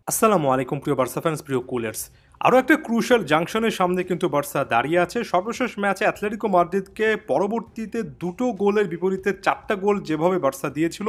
আসসালামু আলাইকুম প্রিয় বার্সা ফ্যান্স, প্রিয় কুলার্স। আরও একটা ক্রুশাল জাংশনের সামনে কিন্তু বার্সা দাঁড়িয়ে আছে। সর্বশেষ ম্যাচে অ্যাথলেটিকো মাদ্রিদকে পরবর্তীতে দুটো গোলের বিপরীতে 4টা গোল যেভাবে বার্সা দিয়েছিল,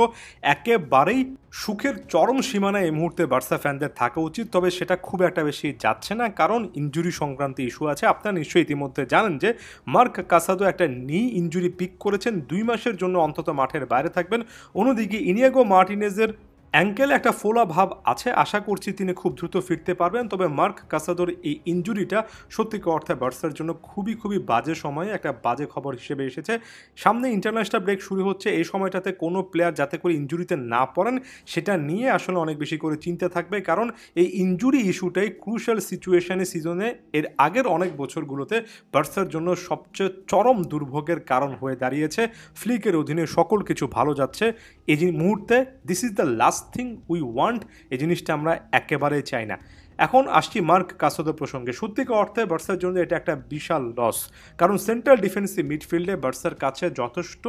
একেবারেই সুখের চরম সীমানায় এই মুহূর্তে বার্সা ফ্যানদের থাকা উচিত। তবে সেটা খুব একটা বেশি যাচ্ছে না, কারণ ইনজুরি সংক্রান্ত ইস্যু আছে। আপনারা নিশ্চয়ই ইতিমধ্যে জানেন যে মার্ক কাসাদো একটা নি ইনজুরি পিক করেছেন, 2 মাসের জন্য অন্তত মাঠের বাইরে থাকবেন। অন্যদিকে ইনিয়েগো মার্টিনেজের অ্যাঙ্কেলে একটা ফোলা ভাব আছে, আশা করছি তিনি খুব দ্রুত ফিরতে পারবেন। তবে মার্ক কাসাদোর এই ইনজুরিটা সত্যিকার অর্থে বার্সার জন্য খুবই বাজে সময়ে একটা বাজে খবর হিসেবে এসেছে। সামনে ইন্টারন্যাশনাল ব্রেক শুরু হচ্ছে, এই সময়টাতে কোনো প্লেয়ার যাতে করে ইনজুরিতে না পড়েন সেটা নিয়ে আসলে অনেক বেশি করে চিন্তা থাকবে, কারণ এই ইনজুরি ইস্যুটাই ক্রুশাল সিচুয়েশনে সিজনে এর আগের অনেক বছরগুলোতে বার্সার জন্য সবচেয়ে চরম দুর্ভোগের কারণ হয়ে দাঁড়িয়েছে। ফ্লিকের অধীনে সকল কিছু ভালো যাচ্ছে, এই মুহূর্তে this is the last thing we want, এই জিনিসটা আমরা একেবারেই চাই না। এখন আসছি মার্ক কাসাদো প্রসঙ্গে। সত্যিকার অর্থে বার্সার জন্য এটা একটা বিশাল লস, কারণ সেন্ট্রাল ডিফেন্সিভ মিডফিল্ডে বার্সার কাছে যথেষ্ট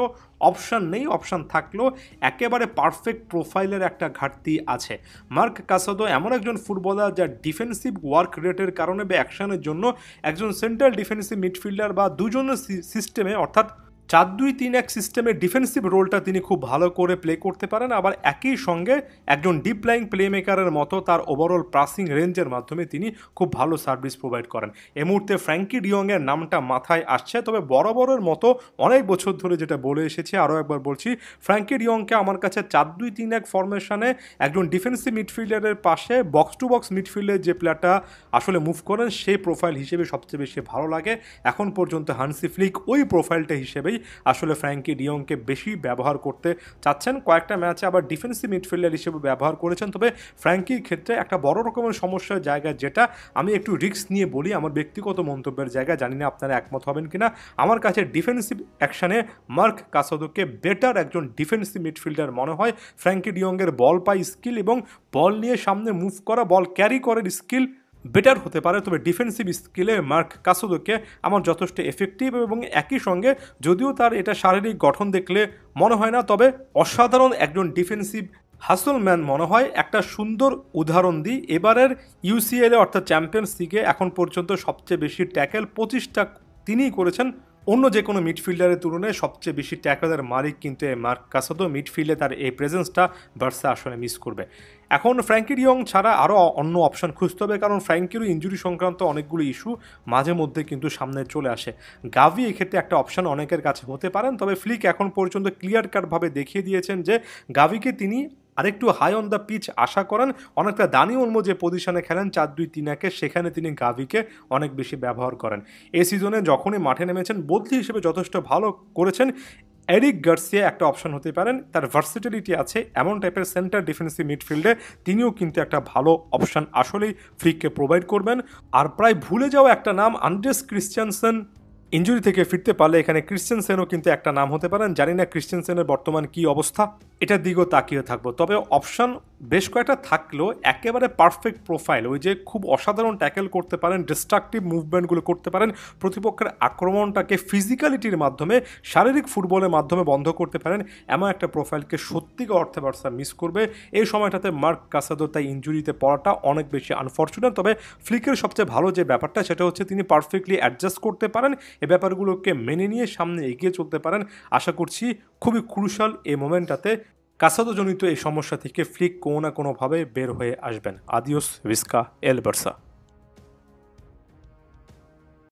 অপশান নেই। অপশান থাকলেও একেবারে পারফেক্ট প্রোফাইলের একটা ঘাটতি আছে। মার্ক কাসাদো এমন একজন ফুটবলার যা ডিফেন্সিভ ওয়ার্ক রেটের কারণে বা অ্যাকশনের জন্য একজন সেন্ট্রাল ডিফেন্সিভ মিডফিল্ডার বা দুজনের সিস্টেমে, অর্থাৎ 4-2-3-1 সিস্টেমের ডিফেন্সিভ রোলটা তিনি খুব ভালো করে প্লে করতে পারেন। আবার একই সঙ্গে একজন ডিপ লাইং প্লে মেকারের মতো তার ওভারঅল পাসিং রেঞ্জের মাধ্যমে তিনি খুব ভালো সার্ভিস প্রোভাইড করেন। এই মুহূর্তে ফ্র্যাঙ্কি ডিয়ংয়ের নামটা মাথায় আসছে, তবে বরাবরের মতো অনেক বছর ধরে যেটা বলে এসেছি, আরও একবার বলছি, ফ্র্যাঙ্কি ডিয়ংকে আমার কাছে 4-2-3-1 ফরমেশনে একজন ডিফেন্সিভ মিডফিল্ডারের পাশে বক্স টু বক্স মিডফিল্ডের যে প্লেয়ারটা আসলে মুভ করেন সেই প্রোফাইল হিসেবে সবচেয়ে বেশি ভালো লাগে। এখন পর্যন্ত হানসি ফ্লিক ওই প্রোফাইলটা হিসেবেই আসলে ফ্র্যাঙ্কি ডিয়ংকে বেশি ব্যবহার করতে চাচ্ছেন। কয়েকটা ম্যাচে আবার ডিফেন্সিভ মিডফিল্ডার হিসেবে ব্যবহার করেছেন। তবে ফ্র্যাঙ্কির ক্ষেত্রে একটা বড় রকমের সমস্যার জায়গা, যেটা আমি একটু রিস্ক নিয়ে বলি, আমার ব্যক্তিগত মন্তব্যের জায়গা, জানি না আপনারা একমত হবেন কিনা, আমার কাছে ডিফেন্সিভ অ্যাকশনে মার্ক কাসাদোকে বেটার একজন ডিফেন্সিভ মিডফিল্ডার মনে হয়। ফ্র্যাঙ্কি ডিয়ংয়ের বল পাই স্কিল এবং বল নিয়ে সামনে মুভ করা, বল ক্যারি করার স্কিল বেটার হতে পারে, তবে ডিফেন্সিভ স্কিলে মার্ক কাসাদোকে আমার যথেষ্ট এফেক্টিভ এবং একই সঙ্গে যদিও তার এটা শারীরিক গঠন দেখলে মনে হয় না, তবে অসাধারণ একজন ডিফেন্সিভ হাসলম্যান মনে হয়। একটা সুন্দর উদাহরণ দিই, এবারের ইউসিএলে অর্থাৎ চ্যাম্পিয়ন্স লিগে এখন পর্যন্ত সবচেয়ে বেশি ট্যাকেল 25টা তিনিই করেছেন। অন্য যে কোনো মিডফিল্ডারের তুলনায় সবচেয়ে বেশি ট্যাকলের মালিক কিন্তু এই মার্ক কাসাদো। মিডফিল্ডে তার এই প্রেজেন্সটা বার্সা আসলে মিস করবে। এখন ফ্র্যাঙ্কি ডিয়ং ছাড়া আরও অন্য অপশন খুঁজতে হবে, কারণ ফ্র্যাঙ্কিরও ইনজুরি সংক্রান্ত অনেকগুলো ইস্যু মাঝে মধ্যে কিন্তু সামনে চলে আসে। গাভি এক্ষেত্রে একটা অপশন অনেকের কাছে হতে পারেন, তবে ফ্লিক এখন পর্যন্ত ক্লিয়ার কাটভাবে দেখিয়ে দিয়েছেন যে গাভিকে তিনি আরেকটু হাই অন দ্য পিচ আশা করেন। অনেকটা দানি ওলমো যে পজিশনে খেলেন 4-2-3-1, সেখানে তিনি গাভিকে অনেক বেশি ব্যবহার করেন। এই সিজনে যখনই মাঠে নেমেছেন বদলি হিসেবে যথেষ্ট ভালো করেছেন। এরিক গার্সিয়া একটা অপশন হতে পারেন, তার ভার্সিটিলিটি আছে, এমন টাইপের সেন্টার ডিফেন্সিভ মিডফিল্ডে তিনিও কিন্তু একটা ভালো অপশন আসলেই ফ্লিককে প্রোভাইড করবেন। আর প্রায় ভুলে যাওয়া একটা নাম, আন্ড্রেস ক্রিশ্চিয়ানসেন ইনজুরি থেকে ফিরতে পারলে এখানে ক্রিশ্চিয়ানসেনও কিন্তু একটা নাম হতে পারেন। জানি না ক্রিশ্চিয়ানসেনের বর্তমান কী অবস্থা, এটার দিকেও তাকিয়ে থাকবো। তবে অপশান বেশ কয়েকটা থাকলেও একেবারে পারফেক্ট প্রোফাইল, ওই যে খুব অসাধারণ ট্যাকেল করতে পারেন, ডিস্ট্রাকটিভ মুভমেন্টগুলো করতে পারেন, প্রতিপক্ষের আক্রমণটাকে ফিজিক্যালিটির মাধ্যমে, শারীরিক ফুটবলের মাধ্যমে বন্ধ করতে পারেন, এমন একটা প্রোফাইলকে সত্যিকার অর্থে বার্সা মিস করবে। এই সময়টাতে মার্ক কাসাদো তাই ইনজুরিতে পড়াটা অনেক বেশি আনফর্চুনেট। তবে ফ্লিকের সবচেয়ে ভালো যে ব্যাপারটা সেটা হচ্ছে তিনি পারফেক্টলি অ্যাডজাস্ট করতে পারেন, এই ব্যাপারগুলোকে মেনে নিয়ে সামনে এগিয়ে চলতে পারেন। আশা করছি খুবই ক্রুশাল এই মোমেন্টটাতে কাসাদোজনিত এই সমস্যা থেকে ফ্লিক কোনো না কোনোভাবে বের হয়ে আসবেন। আদিওস ভিস্কা এল বার্সা।